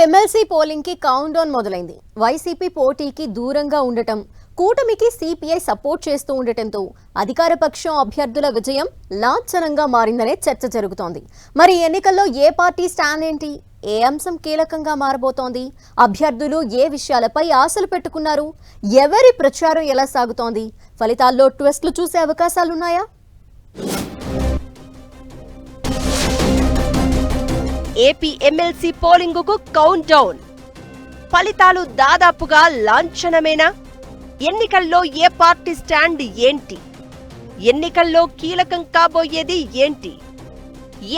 MLC polling కి count down మొదలైంది. YCP పోటీకి దూరంగా ఉండటం, కూటమికి సిపిఐ సపోర్ట్ చేస్తూ ఉండటంతో అధికార పక్షం అభ్యర్థుల విజయం లాంఛనంగా మారిందనే చర్చ జరుగుతోంది. మరి ఎన్నికల్లో ఏ పార్టీ స్టాండ్ ఏంటి? ఏ అంశం కీలకంగా మారబోతోంది? అభ్యర్థులు ఏ విషయాలపై ఆశలు పెట్టుకున్నారు? ఎవరి ప్రచారం ఎలా సాగుతోంది? ఫలితాల్లో ట్విస్టులు చూసే అవకాశాలున్నాయా? ఏపీ ఎమ్మెల్సీ పోలింగుకు కౌంట్ డౌన్. ఫలితాలు దాదాపుగా లాంఛనమేనా? ఎన్నికల్లో ఏ పార్టీ స్టాండ్ ఏంటి? ఎన్నికల్లో కీలకం కాబోయేది ఏంటి?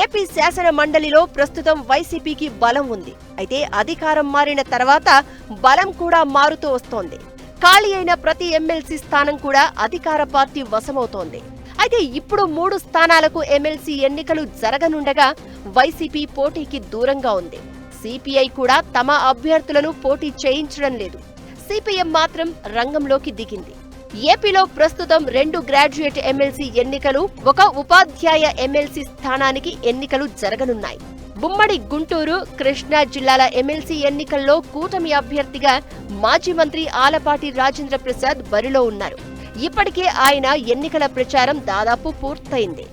ఏపీ శాసన మండలిలో ప్రస్తుతం వైసీపీకి బలం ఉంది. అయితే అధికారం మారిన తర్వాత బలం కూడా మారుతూ వస్తోంది. ఖాళీ అయిన ప్రతి ఎమ్మెల్సీ స్థానం కూడా అధికార పార్టీ వశమవుతోంది. అయితే ఇప్పుడు 3 స్థానాలకు ఎమ్మెల్సీ ఎన్నికలు జరగనుండగా వైసీపీ పోటీకి దూరంగా ఉంది. సిపిఐ కూడా తమ అభ్యర్థులను పోటీ చేయించడం లేదు. సిపిఎం మాత్రం రంగంలోకి దిగింది. ఏపీలో ప్రస్తుతం 2 గ్రాడ్యుయేట్ ఎమ్మెల్సీ ఎన్నికలు, 1 ఉపాధ్యాయ ఎమ్మెల్సీ స్థానానికి ఎన్నికలు జరగనున్నాయి. ఉమ్మడి గుంటూరు, కృష్ణా జిల్లాల ఎమ్మెల్సీ ఎన్నికల్లో కూటమి అభ్యర్థిగా మాజీ మంత్రి ఆలపాటి రాజేంద్ర ప్రసాద్ బరిలో ఉన్నారు. ఇప్పటికే ఆయన ఎన్నికల ప్రచారం దాదాపు పూర్తయింది.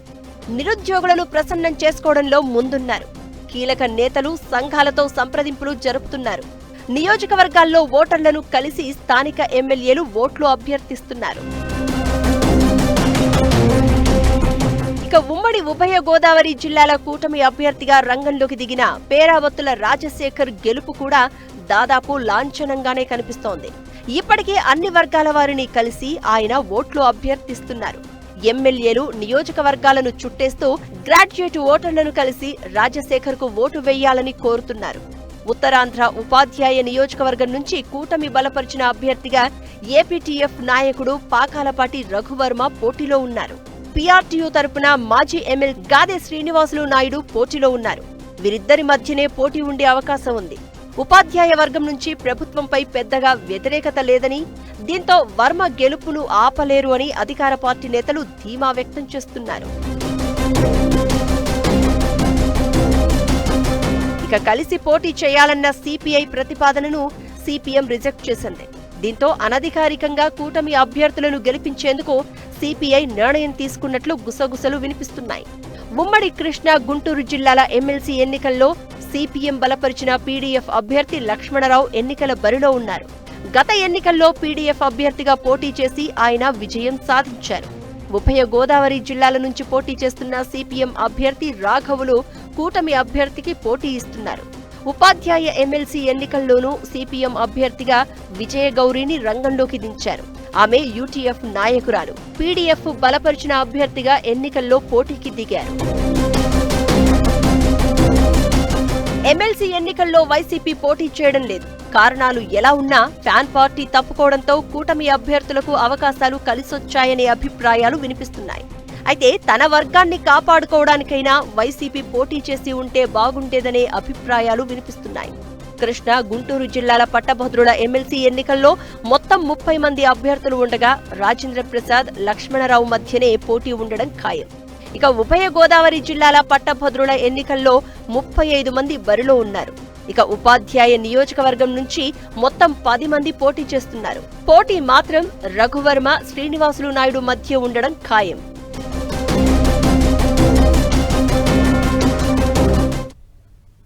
నిరుద్యోగులను ప్రసన్నం చేసుకోవడంలో ముందున్నారు. కీలక నేతలు, సంఘాలతో సంప్రదింపులు జరుపుతున్నారు. నియోజకవర్గాల్లో ఓటర్లను కలిసి స్థానిక ఎమ్మెల్యేలు ఓట్లు అభ్యర్థిస్తున్నారు. ఇక ఉమ్మడి ఉభయ గోదావరి జిల్లాల కూటమి అభ్యర్థిగా రంగంలోకి దిగిన పేరావత్తుల రాజశేఖర్ గెలుపు కూడా దాదాపు లాంఛనంగానే కనిపిస్తోంది. ఇప్పటికే అన్ని వర్గాల వారిని కలిసి ఆయన ఓట్లు అభ్యర్థిస్తున్నారు. ఎమ్మెల్యేలు నియోజకవర్గాలను చుట్టేస్తూ గ్రాడ్యుయేట్ ఓటర్లను కలిసి రాజశేఖర్ కు ఓటు వేయాలని కోరుతున్నారు. ఉత్తరాంధ్ర ఉపాధ్యాయ నియోజకవర్గం నుంచి కూటమి బలపరిచిన అభ్యర్థిగా ఏపీటీఎఫ్ నాయకుడు పాకాలపాటి రఘువర్మ పోటీలో ఉన్నారు. పీఆర్టీయూ తరపున మాజీ ఎమ్మెల్యే గాదే శ్రీనివాసులు నాయుడు పోటీలో ఉన్నారు. వీరిద్దరి మధ్యనే పోటీ ఉండే అవకాశం ఉంది. ఉపాధ్యాయ వర్గం నుంచి ప్రభుత్వంపై పెద్దగా వ్యతిరేకత లేదని, దీంతో వర్మ గెలుపును ఆపలేరు అని అధికార పార్టీ నేతలు ధీమా వ్యక్తం చేస్తున్నారు. ఇక కలిసి పోటీ చేయాలన్న సిపిఐ ప్రతిపాదనను సిపిఎం రిజెక్ట్ చేసింది. దీంతో అనధికారికంగా కూటమి అభ్యర్థులను గెలిపించేందుకు సిపిఐ నిర్ణయం తీసుకున్నట్లు గుసగుసలు వినిపిస్తున్నాయి. ఉమ్మడి కృష్ణా, గుంటూరు జిల్లాల ఎమ్మెల్సీ ఎన్నికల్లో సిపిఎం బలపరిచిన పీడీఎఫ్ అభ్యర్థి లక్ష్మణరావు ఎన్నికల బరిలో ఉన్నారు. గత ఎన్నికల్లో పీడీఎఫ్ అభ్యర్థిగా పోటీ చేసి ఆయన విజయం సాధించారు. ఉభయ గోదావరి జిల్లాల నుంచి పోటీ చేస్తున్న సిపిఎం అభ్యర్థి రాఘవులు కూటమి అభ్యర్థికి పోటీ ఇస్తున్నారు. ఉపాధ్యాయ ఎమ్మెల్సీ ఎన్నికల్లోనూ సిపిఎం అభ్యర్థిగా విజయగౌరిని రంగంలోకి దించారు. ఆమె యూటీఎఫ్ నాయకురాలు. పీడీఎఫ్ బలపరిచిన అభ్యర్థిగా ఎన్నికల్లో పోటీకి దిగారు. ఎమ్మెల్సీ ఎన్నికల్లో వైసీపీ పోటీ చేయడం లేదు. కారణాలు ఎలా ఉన్నా ఫ్యాన్ పార్టీ తప్పుకోవడంతో కూటమి అభ్యర్థులకు అవకాశాలు కలిసొచ్చాయనే అభిప్రాయాలు వినిపిస్తున్నాయి. అయితే తన వర్గాన్ని కాపాడుకోవడానికైనా వైసీపీ పోటీ చేసి ఉంటే బాగుండేదనే అభిప్రాయాలు వినిపిస్తున్నాయి. కృష్ణా, గుంటూరు జిల్లాల పట్టభద్రుల ఎమ్మెల్సీ ఎన్నికల్లో మొత్తం 30 మంది అభ్యర్థులు ఉండగా రాజేంద్ర ప్రసాద్, లక్ష్మణరావు మధ్యనే పోటీ ఉండడం ఖాయం. ఇక ఉభయ గోదావరి జిల్లాల పట్టభద్రుల ఎన్నికల్లో 35 మంది బరిలో ఉన్నారు. ఇక ఉపాధ్యాయ నియోజకవర్గం నుంచి మొత్తం 10 మంది పోటీ చేస్తున్నారు. పోటీ మాత్రం రఘువర్మ, శ్రీనివాసులు నాయుడు మధ్య ఉండడం ఖాయం.